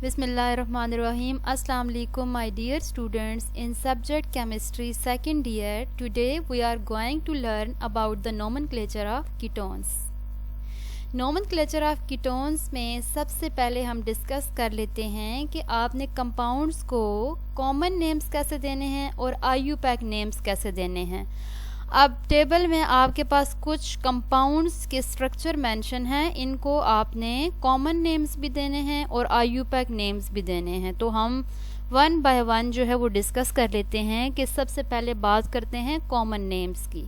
Bismillahirrahmanirrahim. Assalamu alaikum, my dear students. In subject chemistry second year, today we are going to learn about the nomenclature of ketones. Nomenclature of ketones में सबसे पहले हम discuss कर लेते हैं कि आपने कंपाउंड्स को कॉमन नेम्स कैसे देने हैं और IUPAC नेम्स कैसे देने हैं। अब टेबल में आपके पास कुछ कंपाउंड्स के स्ट्रक्चर मेंशन हैं, इनको आपने कॉमन नेम्स भी देने हैं और IUPAC नेम्स भी देने हैं। तो हम वन बाय वन जो है वो डिस्कस कर लेते हैं कि सबसे पहले बात करते हैं कॉमन नेम्स की।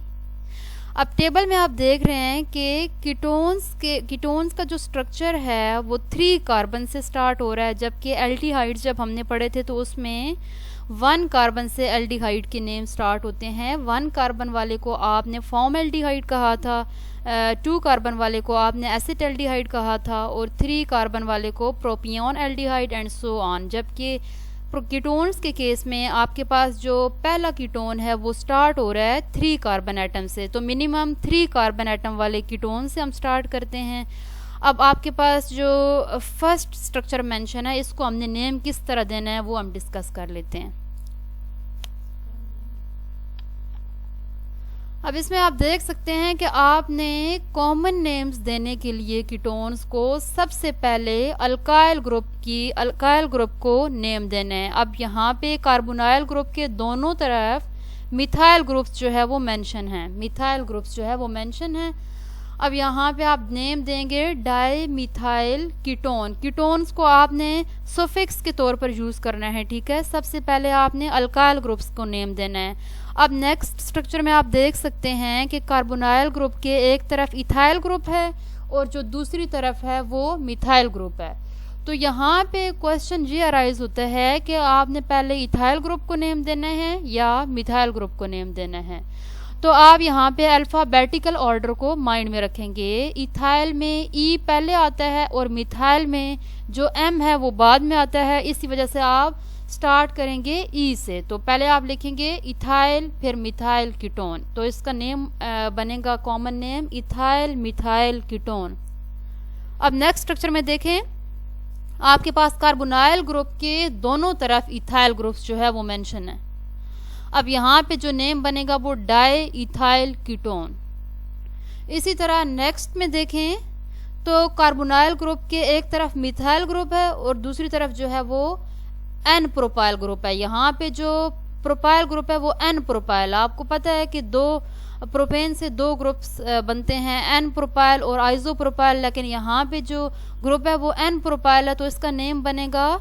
अब टेबल में आप देख रहे हैं कि कीटोन्स का जो स्ट्रक्चर है वो 3 कार्बन से स्टार्ट हो रहा है, जबकि एल्डिहाइड्स जब हमने पढ़े थे तो उसमें 1 कार्बन से एल्डिहाइड के नेम स्टार्ट होते हैं। 1 कार्बन वाले को आपने फॉर्मल्डिहाइड कहा था, 2 कार्बन वाले को आपने एसिटल्डिहाइड कहा था और 3 कार्बन वाले को प्रोपियोन एल्डिहाइड एंड सो ऑन। जबकि कीटोन्स के केस में आपके पास जो पहला कीटोन है वो स्टार्ट हो रहा है 3 कार्बन एटम से, तो मिनिमम 3 कार्बन एटम वाले कीटोन से हम स्टार्ट करते हैं। अब आपके पास जो फर्स्ट स्ट्रक्चर मेंशन है इसको हमने नेम किस तरह देना है वो हम डिस्कस कर लेते हैं। अब इसमें आप देख सकते हैं कि आपने कॉमन नेम्स देने के लिए कीटोन्स को सबसे पहले अल्काइल ग्रुप को नेम देना है। अब यहाँ पे कार्बोनाइल ग्रुप के दोनों तरफ मिथाइल ग्रुप्स जो है वो मेंशन है। अब यहाँ पे आप नेम देंगे डाई मिथाइल कीटोन। कीटोन्स को आपने सुफिक्स के तौर पर यूज़ करना है, ठीक है। सबसे पहले आपने अल्काइल ग्रुप्स को नेम देना है। अब नेक्स्ट स्ट्रक्चर में आप देख सकते हैं कि कार्बोनाइल ग्रुप के एक तरफ इथाइल ग्रुप है और जो दूसरी तरफ है वो मिथाइल ग्रुप है। तो यहाँ पे क्वेश्चन ये अराइज होता है कि आपने पहले इथाइल ग्रुप को नेम देना है या मिथाइल ग्रुप को नेम देना है। तो आप यहाँ पे अल्फ़ाबेटिकल ऑर्डर को माइंड में रखेंगे। इथाइल में ई पहले आता है और मिथाइल में जो एम है वो बाद में आता है, इसी वजह से आप स्टार्ट करेंगे ई से। तो पहले आप लिखेंगे इथाइल फिर मिथाइल कीटोन, तो इसका नेम बनेगा common name ethyl methyl ketone. अब नेक्स्ट स्ट्रक्चर में देखें, आपके पास कार्बोनाइल ग्रुप के दोनों तरफ इथाइल ग्रुप्स जो है वो मेंशन है। अब यहाँ पे जो नेम बनेगा वो डाई इथाइल कीटोन। इसी तरह नेक्स्ट में देखें तो कार्बोनाइल ग्रुप के एक तरफ मिथाइल ग्रुप है और दूसरी तरफ जो है वो एन प्रोपाइल ग्रुप है। यहाँ पे जो प्रोपाइल ग्रुप है वो एन प्रोपाइल, आपको पता है कि प्रोपेन से 2 ग्रुप्स बनते हैं, एन प्रोपाइल और आइसो प्रोपाइल, लेकिन यहाँ पे जो ग्रुप है वो एन प्रोपाइल है, तो इसका नेम बनेगा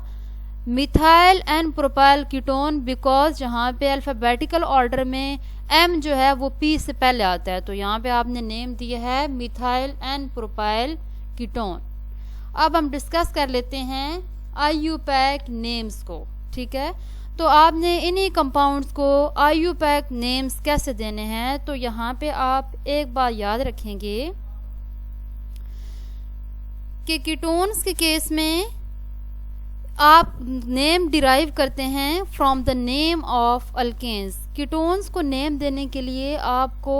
methyl n propyl ketone, because यहाँ पे अल्फ़ाबेटिकल ऑर्डर में एम जो है वो पी से पहले आता है, तो यहाँ पे आपने नेम दिया है मिथाइल एन प्रोपाइल कीटोन। अब हम डिस्कस कर लेते हैं IUPAC नेम्स को, ठीक है। तो आपने इन्हीं कंपाउंड्स को IUPAC नेम्स कैसे देने हैं, तो यहाँ पे आप एक बात याद रखेंगे कि कीटोन्स के केस में आप नेम डिराइव करते हैं from the name of alkenes. Ketones को नेम देने के लिए आपको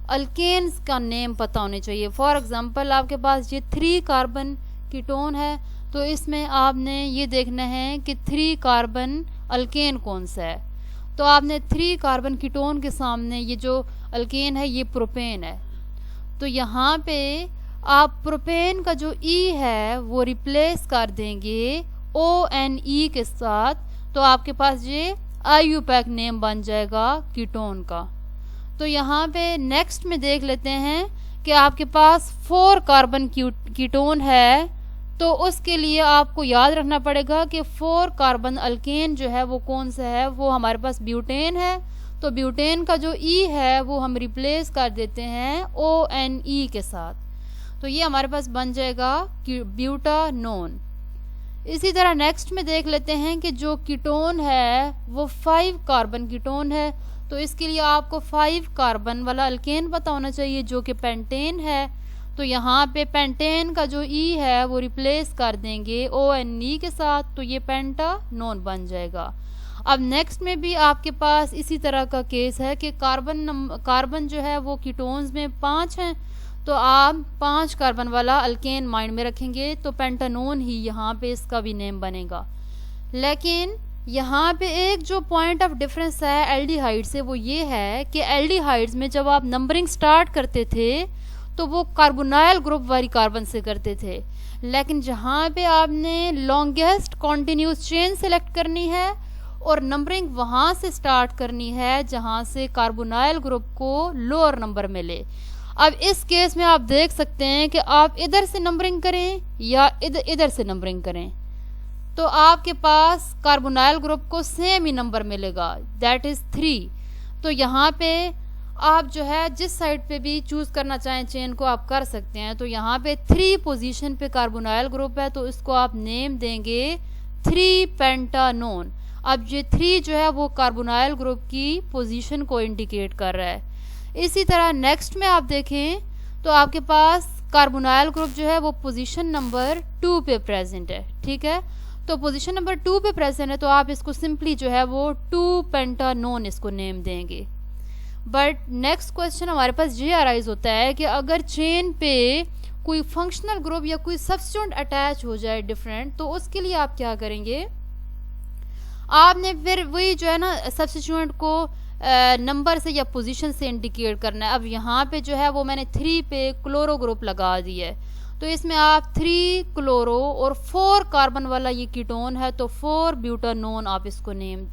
अल्केन्स का नेम पता होने चाहिए। फॉर एग्जांपल आपके पास ये 3 कार्बन कीटोन है, तो इसमें आपने ये देखना है कि 3 कार्बन अल्केन कौन सा है। तो आपने 3 कार्बन कीटोन के सामने ये जो अल्केन है ये प्रोपेन है, तो यहाँ पे आप प्रोपेन का जो ई है वो रिप्लेस कर देंगे ONE के साथ, तो आपके पास ये IUPAC नेम बन जाएगा कीटोन का। तो यहाँ पे नेक्स्ट में देख लेते हैं कि आपके पास 4 कार्बन कीटोन है, तो उसके लिए आपको याद रखना पड़ेगा कि 4 कार्बन अल्केन जो है वो कौन सा है, वो हमारे पास ब्यूटेन है। तो ब्यूटेन का जो ई है वो हम रिप्लेस कर देते हैं ONE के साथ, तो ये हमारे पास बन जाएगा ब्यूटानोन। इसी तरह नेक्स्ट में देख लेते हैं कि जो कीटोन है वो 5 कार्बन कीटोन है, तो इसके लिए आपको 5 कार्बन वाला अल्केन पता होना चाहिए जो कि पेंटेन है। तो यहाँ पे पेंटेन का जो ई है वो रिप्लेस कर देंगे ONE के साथ, तो ये पेंटानोन बन जाएगा। अब नेक्स्ट में भी आपके पास इसी तरह का केस है कि कार्बन जो है वो कीटोन्स में 5 हैं, तो आप 5 कार्बन वाला अल्केन माइंड में रखेंगे तो पेंटानोन ही यहाँ पे इसका भी नेम बनेगा। लेकिन यहाँ पे एक जो पॉइंट ऑफ डिफरेंस है एल्डिहाइड से वो ये है कि एल्डिहाइड्स में जब आप नंबरिंग स्टार्ट करते थे तो वो कार्बोनाइल ग्रुप वाली कार्बन से करते थे, लेकिन जहाँ पे आपने लॉन्गेस्ट कॉन्टिन्यूस चेन सेलेक्ट करनी है और नंबरिंग वहाँ से स्टार्ट करनी है जहाँ से कार्बोनाइल ग्रुप को लोअर नंबर मिले। अब इस केस में आप देख सकते हैं कि आप इधर से नंबरिंग करें या इधर से नंबरिंग करें तो आपके पास कार्बोनाइल ग्रुप को सेम ही नंबर मिलेगा, दैट इज 3। तो यहाँ पे आप जो है जिस साइड पे भी चूज करना चाहें चेन को आप कर सकते हैं। तो यहाँ पे 3 पोजीशन पे कार्बोनाइल ग्रुप है तो इसको आप नेम देंगे 3 पेंटानोन। अब ये 3 जो है वो कार्बोनाइल ग्रुप की पोजीशन को इंडिकेट कर रहा है। इसी तरह नेक्स्ट में आप देखें तो आपके पास कार्बोनाइल ग्रुप जो है वो पोजीशन नंबर 2 पे प्रेजेंट है, ठीक है। तो पोजीशन नंबर 2 पे प्रेजेंट है तो आप इसको सिंपली जो है वो 2 पेंटानोन इसको नेम देंगे। बट नेक्स्ट क्वेश्चन हमारे पास ये अराइज होता है कि अगर चेन पे कोई फंक्शनल ग्रुप या कोई सब्स्टिट्यूएंट अटैच हो जाए डिफरेंट, तो उसके लिए आप क्या करेंगे, आपने फिर वही जो है ना सब्स्टिट्यूएंट को नंबर से या पोजीशन से इंडिकेट करना है। अब यहाँ पे जो है वो मैंने 3 पे क्लोरो ग्रुप लगा दिया है तो इसमें आप 3 क्लोरो और 4 कार्बन वाला ये कीटोन है तो 4 ब्यूटानोन आप इसको नेम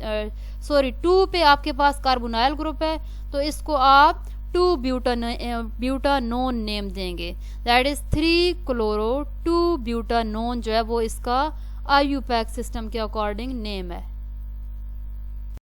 2 पे आपके पास कार्बोनाइल ग्रुप है तो इसको आप 2 ब्यूटानोन नेम देंगे, दैट इज 3 क्लोरो 2 ब्यूटानोन जो है वो इसका IUPAC सिस्टम के अकॉर्डिंग नेम है।